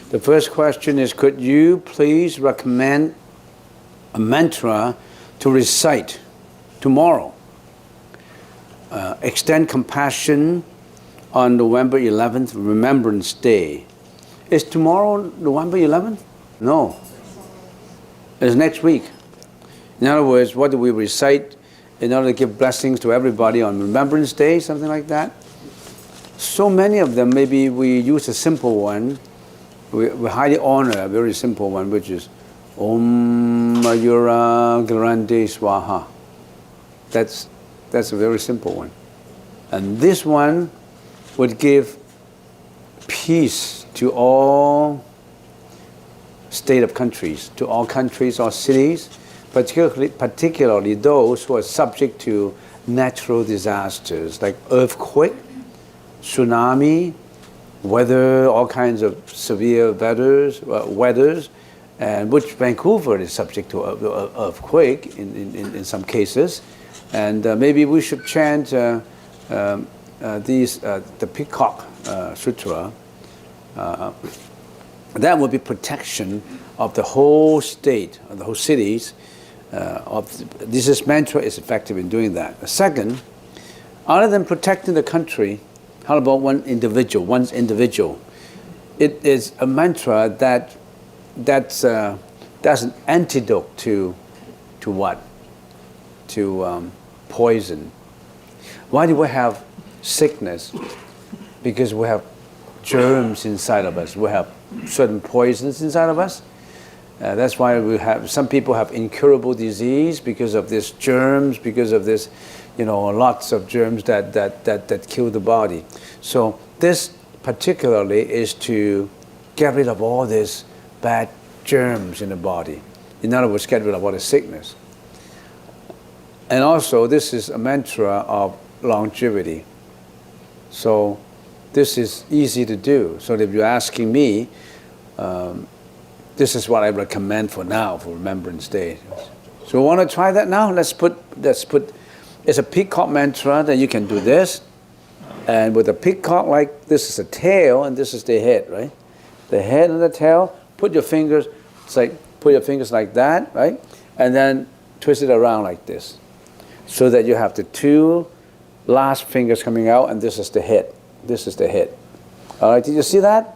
The first question is, could you please recommend a mantra to recite tomorrow? Extend compassion on November 11th, Remembrance Day. Is tomorrow November 11th? No. It's next week. In other words, what do we recite in order to give blessings to everybody on Remembrance Day, something like that? So many of them, maybe we use a simple one. We highly honor a very simple one, which is Om Mayura Grande Swaha. That's a very simple one. And this one would give peace to all state of countries, to all countries or cities, particularly those who are subject to natural disasters like earthquake, tsunami, weather, all kinds of severe weathers, and which Vancouver is subject to earthquake in some cases. And maybe we should chant the Peacock Sutra. That would be protection of the whole state, of the whole cities. This mantra is effective in doing that. The second, other than protecting the country, how about one's individual? It is a mantra that's an antidote to what? To poison. Why do we have sickness? Because we have germs inside of us. We have certain poisons inside of us. That's why some people have incurable disease because of these germs, because of this, lots of germs that kill the body. So this particularly is to get rid of all these bad germs in the body. In other words, get rid of all the sickness. And also, this is a mantra of longevity. So this is easy to do. So if you're asking me, this is what I recommend for now, for Remembrance Day. So we want to try that now? Let's put, it's a peacock mantra, then you can do this. And with a peacock, like this is the tail and this is the head, right? The head and the tail, put your fingers like that, right? And then twist it around like this. So that you have the two last fingers coming out, and this is the head. This is the head. All right, did you see that?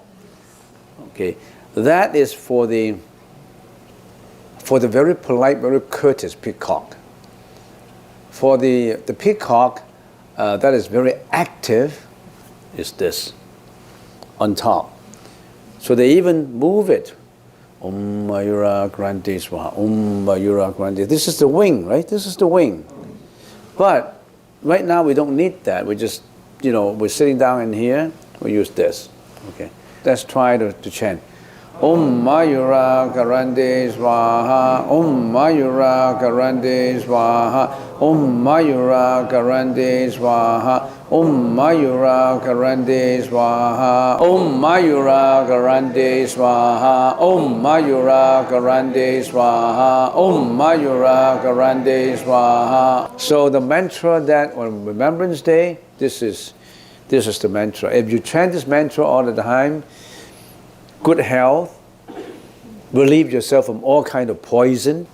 Okay. That is for the very polite, very courteous peacock. For the peacock that is very active is this, on top. So they even move it. Om Mayura Grande Swaha, Om Mayura Grande. This is the wing, right? This is the wing. But right now we don't need that. We just, we're sitting down in here, we use this. Okay. Let's try to chant. Om Mayura Grande Swaha, Om Mayura Grande Swaha, Om Mayura Grande Swaha, Om Mayura Grande Swaha, Om Mayura Grande Swaha, Om Mayura Grande Swaha, Om Mayura Grande Swaha. So the mantra that on Remembrance Day, this is the mantra. If you chant this mantra all the time, good health, relieve yourself from all kind of poison,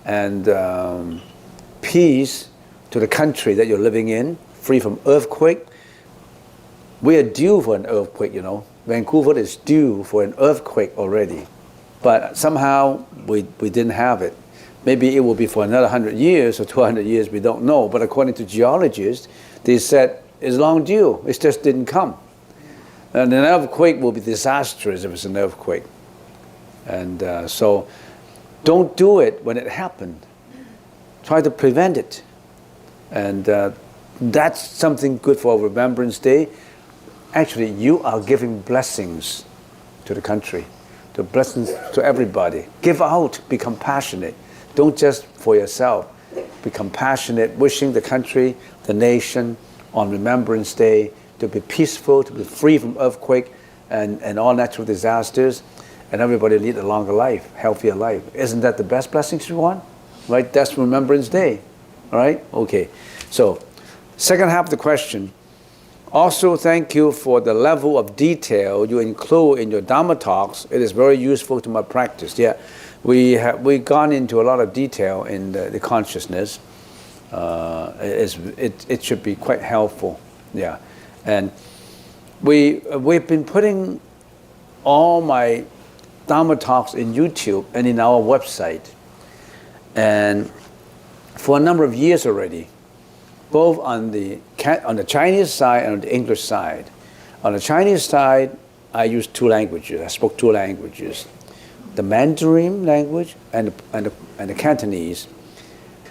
and peace to the country that you're living in, free from earthquake. We are due for an earthquake, Vancouver is due for an earthquake already. But somehow we didn't have it. Maybe it will be for another 100 years or 200 years, we don't know. But according to geologists, they said it's long due, it just didn't come. And an earthquake will be disastrous if it's an earthquake. And so don't do it when it happened. Try to prevent it. And that's something good for Remembrance Day. Actually, you are giving blessings to the country, to blessings to everybody. Give out, be compassionate. Don't just for yourself. Be compassionate, wishing the country, the nation, on Remembrance Day to be peaceful, to be free from earthquake and all natural disasters, and everybody lead a longer life, healthier life. Isn't that the best blessings you want? Right? That's Remembrance Day. All right? Okay. So, second half of the question. Also, thank you for the level of detail you include in your Dharma talks. It is very useful to my practice. Yeah, we've gone into a lot of detail in the consciousness. It should be quite helpful. Yeah, and we've been putting all my Dharma talks in YouTube and in our website, and for a number of years already. Both on the Chinese side and on the English side. On the Chinese side, I used 2 languages. I spoke 2 languages, the Mandarin language and the Cantonese.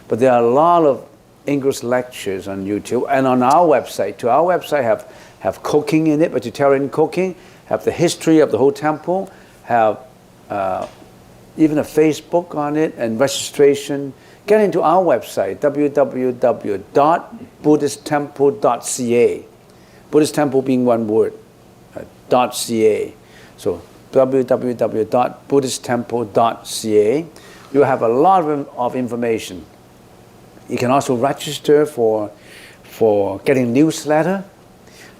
But there are a lot of English lectures on YouTube and on our website too. Our website have cooking in it, vegetarian cooking, have the history of the whole temple, have even a Facebook on it and registration. Get into our website, www.buddhisttemple.ca. Buddhist temple being one word, .ca. So www.buddhisttemple.ca. You have a lot of information. You can also register for getting newsletter.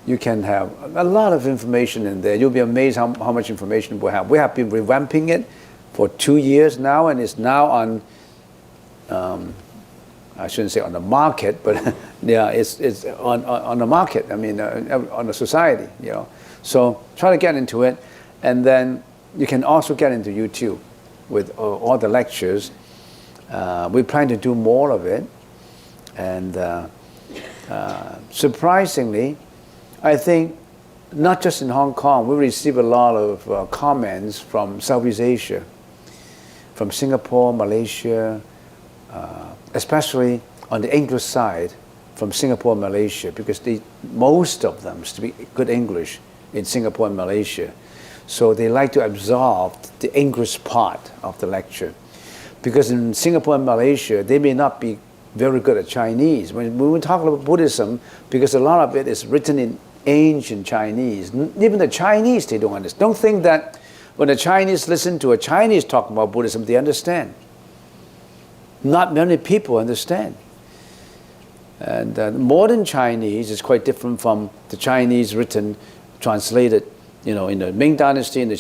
You can have a lot of information in there. You'll be amazed how much information we have. We have been revamping it for 2 years now, and it's now on. I shouldn't say on the market, but yeah, it's on the market. I mean, on the society, you know. So try to get into it, and then you can also get into YouTube with all the lectures. We plan to do more of it, and surprisingly, I think not just in Hong Kong, we receive a lot of comments from Southeast Asia, from Singapore, Malaysia. Especially on the English side, from Singapore and Malaysia, because most of them speak good English in Singapore and Malaysia. So they like to absorb the English part of the lecture. Because in Singapore and Malaysia, they may not be very good at Chinese. When we talk about Buddhism, because a lot of it is written in ancient Chinese, even the Chinese, they don't understand. Don't think that when the Chinese listen to a Chinese talk about Buddhism, they understand. Not many people understand. And modern Chinese is quite different from the Chinese written, translated, you know, in the Ming Dynasty, in the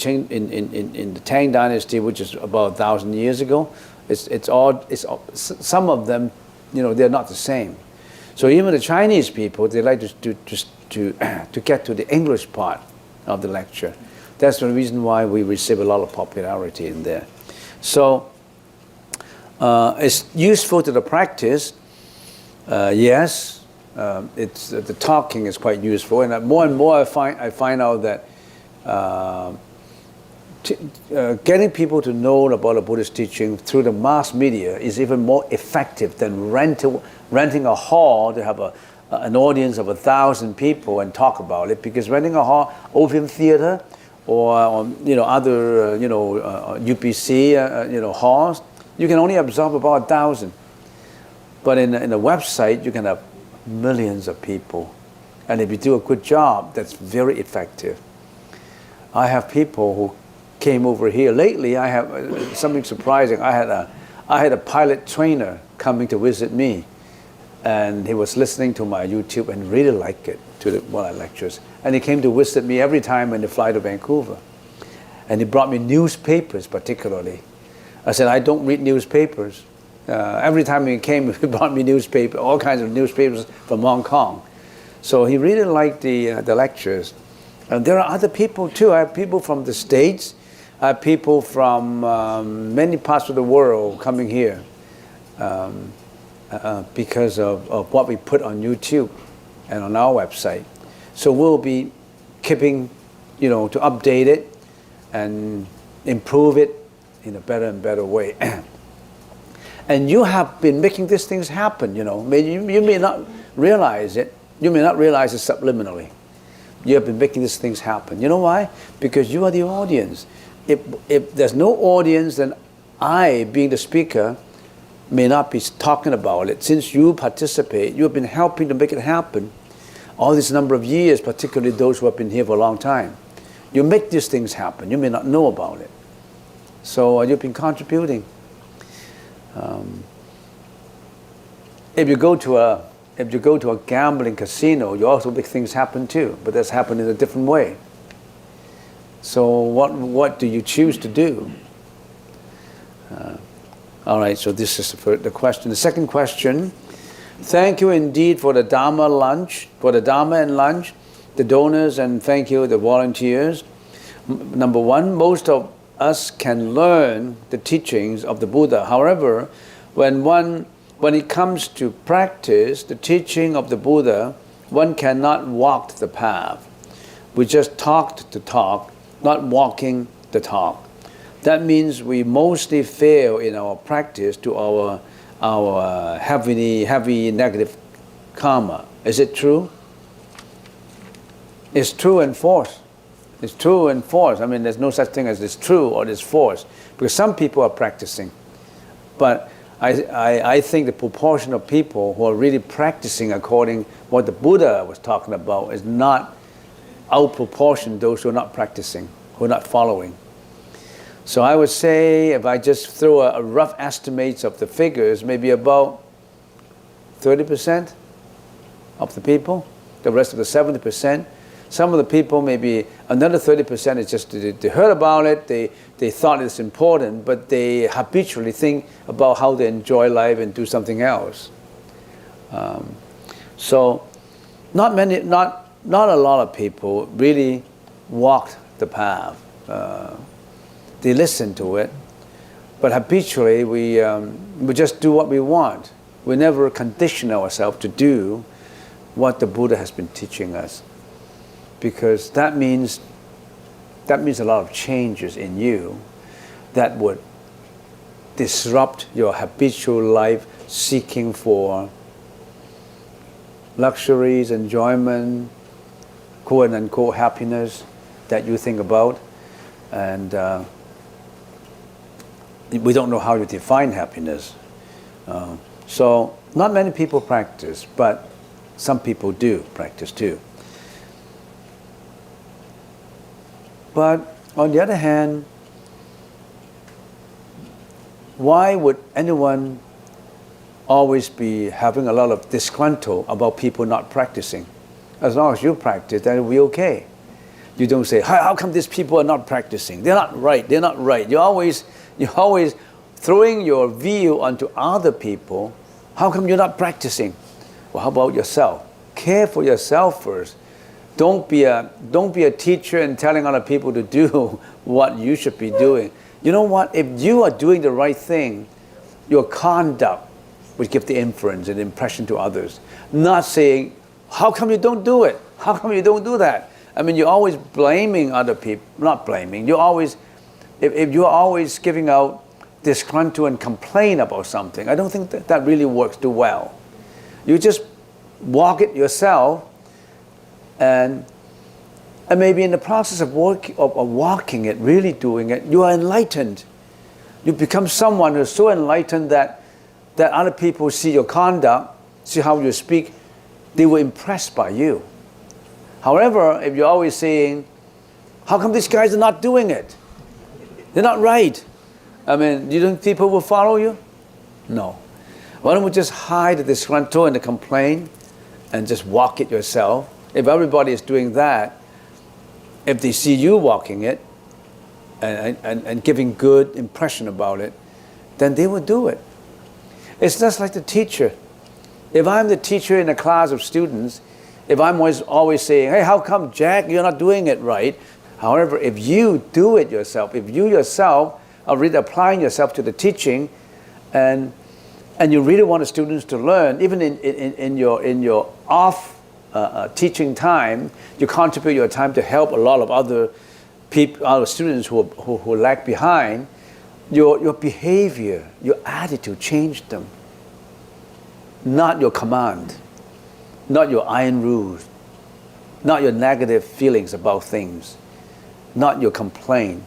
Tang Dynasty, which is about 1,000 years ago. Some of them, you know, they're not the same. So even the Chinese people, they like to get to the English part of the lecture. That's the reason why we receive a lot of popularity in there. So. It's useful to the practice, yes. It's the talking is quite useful, and more I find out that getting people to know about the Buddhist teaching through the mass media is even more effective than renting a hall to have an audience of 1,000 people and talk about it. Because renting a hall, Opium Theater, or you know, other UPC halls, you can only absorb about 1,000. But in a website, you can have millions of people. And if you do a good job, that's very effective. I have people who came over here. Lately, I have something surprising. I had a pilot trainer coming to visit me. And he was listening to my YouTube and really liked it, to one of my lectures. And he came to visit me every time when they fly to Vancouver. And he brought me newspapers particularly. I said, I don't read newspapers. Every time he came, he brought me newspaper, all kinds of newspapers from Hong Kong. So he really liked the lectures. And there are other people too. I have people from the States. I have people from many parts of the world coming here because of what we put on YouTube and on our website. So we'll be keeping, to update it and improve it in a better and better way. And you have been making these things happen, you may not realize it. You may not realize it subliminally. You have been making these things happen. You know why? Because you are the audience. If there's no audience, then I, being the speaker, may not be talking about it. Since you participate, you have been helping to make it happen all this number of years, particularly those who have been here for a long time. You make these things happen. You may not know about it. So you've been contributing. If you go to a gambling casino, you also make things happen too, but that's happened in a different way. So what do you choose to do? All right, so this is the question. The second question: thank you indeed for the Dharma lunch, for the Dharma and lunch, the donors, and thank you the volunteers. Number one, most of us can learn the teachings of the Buddha. However, when it comes to practice the teaching of the Buddha, one cannot walk the path. We just talked the talk, not walking the talk. That means we mostly fail in our practice to our heavy negative karma. Is it true? It's true and false. It's true and false. I mean, there's no such thing as it's true or it's false, because some people are practicing. But I think the proportion of people who are really practicing according what the Buddha was talking about is not out proportion those who are not practicing, who are not following. So I would say, if I just throw a rough estimates of the figures, maybe about 30% of the people, the rest of the 70%. Some of the people, maybe another 30% is just they heard about it, they thought it's important, but they habitually think about how they enjoy life and do something else. So not a lot of people really walked the path. They listen to it, but habitually we just do what we want. We never condition ourselves to do what the Buddha has been teaching us, because that means a lot of changes in you that would disrupt your habitual life seeking for luxuries, enjoyment, quote unquote happiness that you think about. And we don't know how to define happiness. So not many people practice, but some people do practice too. But on the other hand, why would anyone always be having a lot of disgruntled about people not practicing? As long as you practice, then it'll be okay. You don't say, how come these people are not practicing? They're not right, they're not right. You're always throwing your view onto other people. How come you're not practicing? Well, how about yourself? Care for yourself first. Don't be a teacher and telling other people to do what you should be doing. You know what? If you are doing the right thing, your conduct will give the inference and impression to others. Not saying, how come you don't do it? How come you don't do that? I mean, you're always blaming other people. Not blaming. You're always, if you're always giving out disgruntled and complain about something, I don't think that really works too well. You just walk it yourself, and maybe in the process of walking it, really doing it, you are enlightened. You become someone who's so enlightened that other people see your conduct, see how you speak, they were impressed by you. However, if you're always saying, how come these guys are not doing it? They're not right. I mean, do you think people will follow you? No. Why don't we just hide the disgruntled and the complaint and just walk it yourself? If everybody is doing that, if they see you walking it and giving good impression about it, then they will do it. It's just like the teacher. If I'm the teacher in a class of students, if I'm always saying, hey, how come, Jack, you're not doing it right? However, if you do it yourself, if you yourself are really applying yourself to the teaching, and you really want the students to learn, even in your off teaching time, you contribute your time to help a lot of other people, other students who lag behind. Your behavior, your attitude, change them. Not your command, not your iron rules, not your negative feelings about things, not your complaint.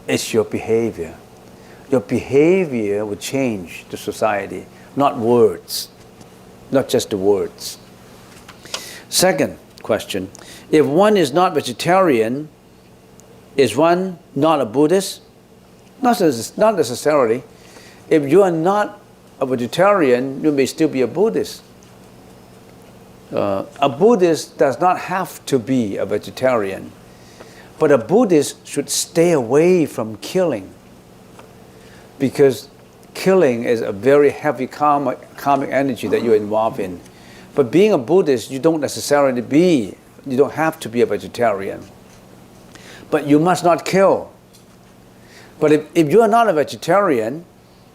It's your behavior. your behavior will change the society, not words, not just the words. Second question, if one is not vegetarian, is one not a Buddhist? Not necessarily. If you are not a vegetarian, you may still be a Buddhist. A Buddhist does not have to be a vegetarian, but a Buddhist should stay away from killing, because killing is a very heavy karmic energy that you're involved in. But being a Buddhist, you don't have to be a vegetarian. But you must not kill. But if you are not a vegetarian,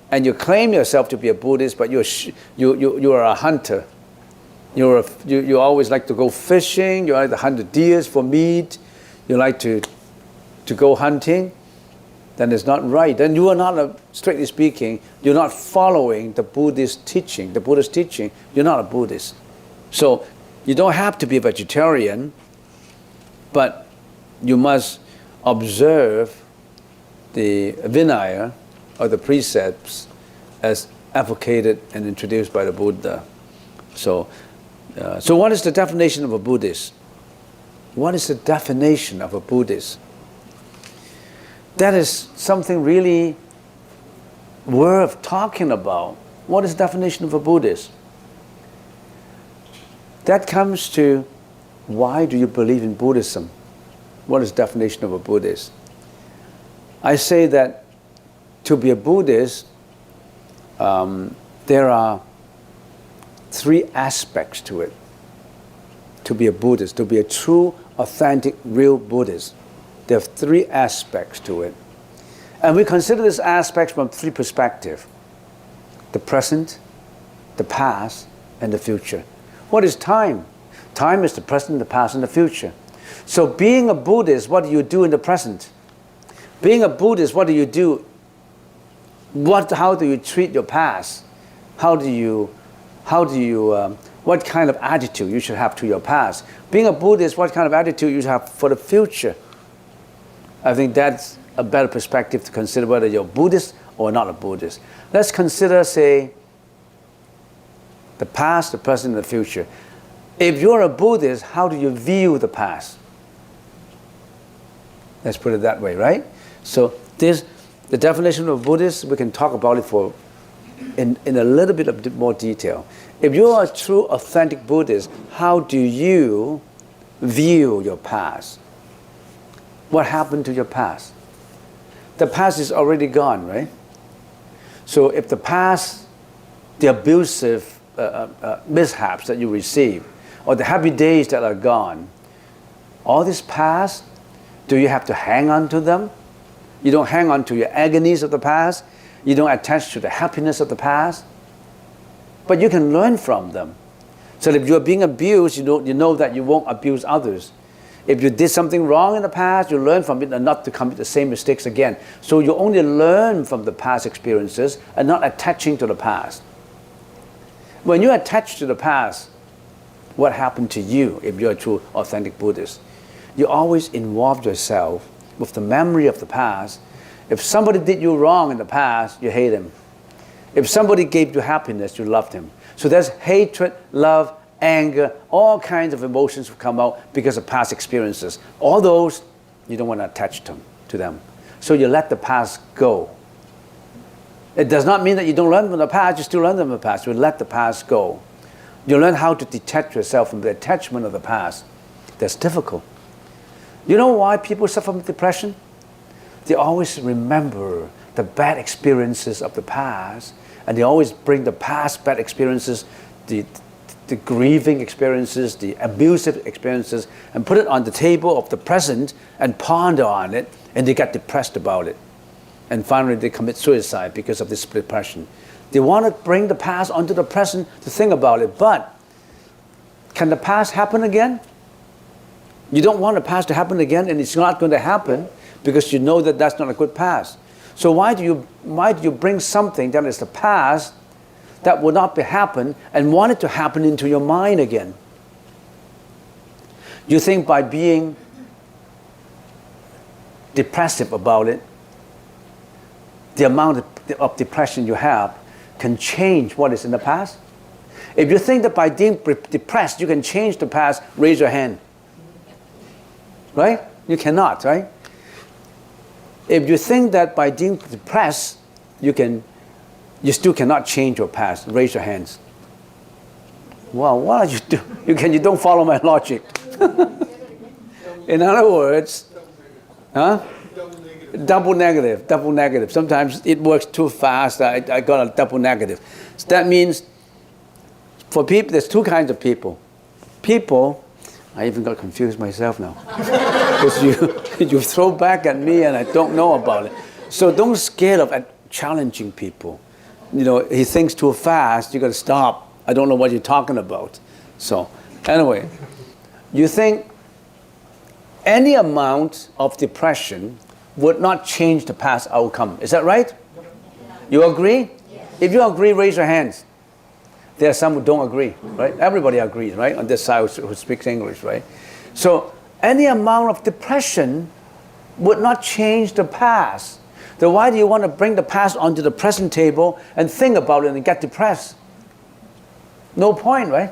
and you claim yourself to be a Buddhist, but you are a hunter, you always like to go fishing, you like to hunt the deer for meat, you like to go hunting, then it's not right. Then you are not, strictly speaking, you're not following the Buddhist teaching. The Buddhist teaching, you're not a Buddhist. So you don't have to be a vegetarian, but you must observe the Vinaya, or the precepts, as advocated and introduced by the Buddha. So what is the definition of a Buddhist? What is the definition of a Buddhist? That is something really worth talking about. What is the definition of a Buddhist? That comes to, why do you believe in Buddhism? What is the definition of a Buddhist? I say that to be a Buddhist, there are three aspects to it. To be a Buddhist, to be a true, authentic, real Buddhist, there are three aspects to it. And we consider these aspects from three perspectives: the present, the past, and the future. What is time? Time is the present, the past, and the future. So being a Buddhist, what do you do in the present? Being a Buddhist, what do you do? How do you treat your past? What kind of attitude you should have to your past? Being a Buddhist, what kind of attitude you should have for the future? I think that's a better perspective to consider whether you're Buddhist or not a Buddhist. Let's consider, say, the past, the present, and the future. If you're a Buddhist, how do you view the past? Let's put it that way, right? So the definition of Buddhist, we can talk about it in a little bit of more detail. If you are a true, authentic Buddhist, how do you view your past? What happened to your past? The past is already gone, right? So if the past, the abusive mishaps that you receive, or the happy days that are gone, all this past, do you have to hang on to them? You don't hang on to your agonies of the past. You don't attach to the happiness of the past. But you can learn from them. So if you're being abused, you know that you won't abuse others. If you did something wrong in the past, you learn from it and not to commit the same mistakes again. So you only learn from the past experiences and not attaching to the past. When you attach to the past, what happened to you if you're a true, authentic Buddhist? You always involve yourself with the memory of the past. If somebody did you wrong in the past, you hate him. If somebody gave you happiness, you loved him. So there's hatred, love, anger, all kinds of emotions will come out because of past experiences. All those, you don't want to attach to them. So you let the past go. It does not mean that you don't learn from the past, you still learn from the past. You let the past go. You learn how to detach yourself from the attachment of the past. That's difficult. You know why people suffer from depression? They always remember the bad experiences of the past, and they always bring the past bad experiences, the grieving experiences, the abusive experiences, and put it on the table of the present and ponder on it, and they get depressed about it. And finally they commit suicide because of this depression. They want to bring the past onto the present to think about it, but can the past happen again? You don't want the past to happen again, and it's not going to happen because you know that that's not a good past. So why do you bring something that is the past that will not happen and want it to happen into your mind again? You think by being depressive about it, the amount of depression you have can change what is in the past? If you think that by being depressed you can change the past, raise your hand. Right? You cannot, right? If you think that by being depressed you still cannot change your past, raise your hands. Wow, what are you doing? You don't follow my logic. In other words, huh? Double negative. Sometimes it works too fast. I got a double negative. So that means for people, there's two kinds of people. I even got confused myself now. Because you throw back at me and I don't know about it. So don't scare of challenging people. He thinks too fast, you got to stop. I don't know what you're talking about. So anyway, you think any amount of depression would not change the past outcome. Is that right? You agree? Yes. If you agree, raise your hands. There are some who don't agree, right? Everybody agrees, right? On this side who speaks English, right? So any amount of depression would not change the past. Then why do you want to bring the past onto the present table and think about it and get depressed? No point, right?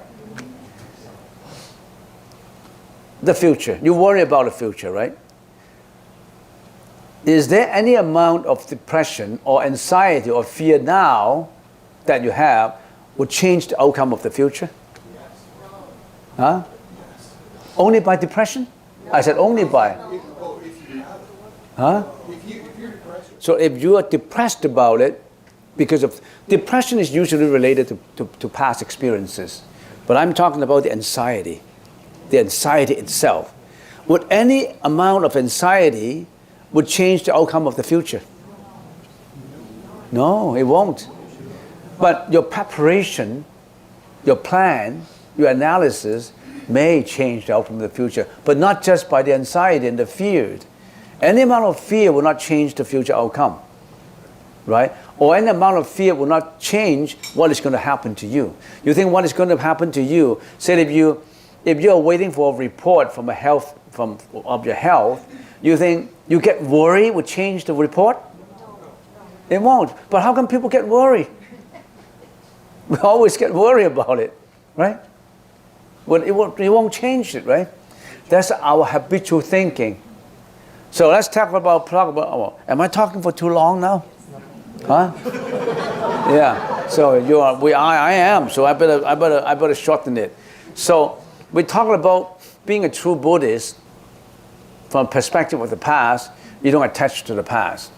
The future. You worry about the future, right? Is there any amount of depression or anxiety or fear now that you have would change the outcome of the future? Yes. Huh? Yes. Only by depression? I said only by. Huh? So if you are depressed about it, because of depression is usually related to past experiences, but I'm talking about the anxiety itself. Would any amount of anxiety would change the outcome of the future? No, it won't. But your preparation, your plan, your analysis may change the outcome of the future, but not just by the anxiety and the fear. Any amount of fear will not change the future outcome, right? Or any amount of fear will not change what is going to happen to you. You think what is going to happen to you, say if you are waiting for a report of your health, you think you get worried will change the report? It won't. But how come people get worried? We always get worried about it, right? But it won't change it, right? That's our habitual thinking. So let's talk about am I talking for too long now? Huh? Yeah. So I am. So I better shorten it. So we're talking about being a true Buddhist from a perspective of the past. You don't attach to the past.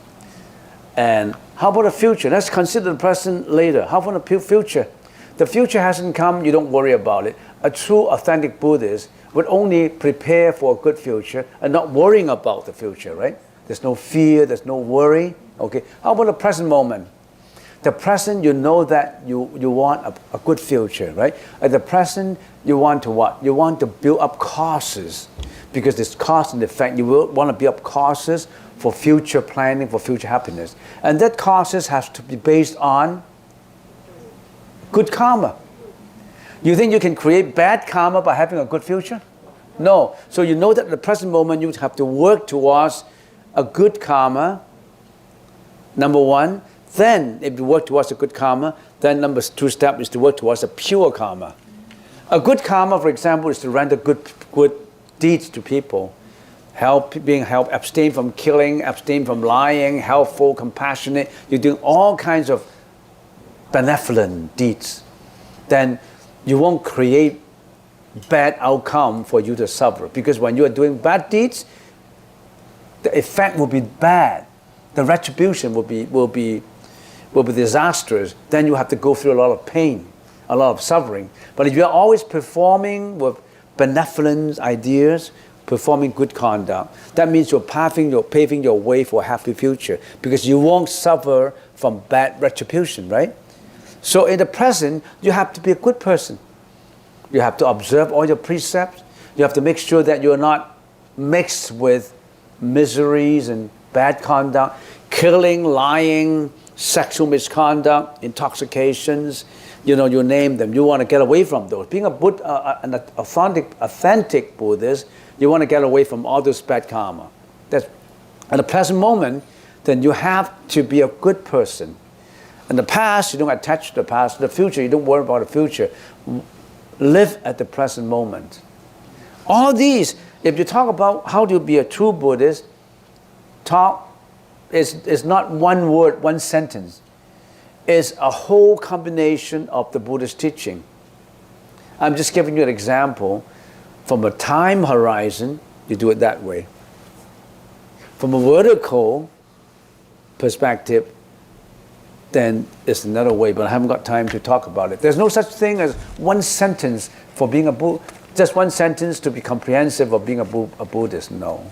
And how about the future? Let's consider the present later. How about the future? The future hasn't come, you don't worry about it. A true, authentic Buddhist would only prepare for a good future and not worrying about the future, right? There's no fear, there's no worry. Okay. How about the present moment? The present, you know that you want a good future, right? At the present, you want to what? You want to build up causes. Because there's cause and effect. You will want to build up causes for future planning, for future happiness. And that causes has to be based on good karma. You think you can create bad karma by having a good future? No. So you know that at the present moment you have to work towards a good karma, number one. Then if you work towards a good karma, then number two step is to work towards a pure karma. A good karma, for example, is to render good deeds to people. Abstain from killing, abstain from lying, helpful, compassionate. You're doing all kinds of benevolent deeds. Then you won't create bad outcome for you to suffer. Because when you are doing bad deeds, the effect will be bad. The retribution will be disastrous. Then you have to go through a lot of pain, a lot of suffering. But if you are always performing with benevolent ideas, performing good conduct, that means you're paving your way for a happy future, because you won't suffer from bad retribution, right? So in the present, you have to be a good person. You have to observe all your precepts. You have to make sure that you're not mixed with miseries and bad conduct, killing, lying, sexual misconduct, intoxications, you name them. You want to get away from those. Being an authentic Buddhist, you want to get away from all this bad karma. At the present moment, then you have to be a good person. In the past, you don't attach to the past. The future, you don't worry about the future. Live at the present moment. All these, if you talk about how to be a true Buddhist, talk is not one word, one sentence. It's a whole combination of the Buddhist teaching. I'm just giving you an example. From a time horizon, you do it that way. From a vertical perspective, then it's another way, but I haven't got time to talk about it. There's no such thing as one sentence for being a Buddhist, just one sentence to be comprehensive of being a Buddhist. No.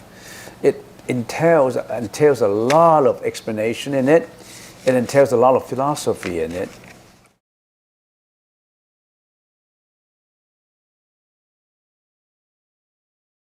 It entails a lot of explanation in it. It entails a lot of philosophy in it.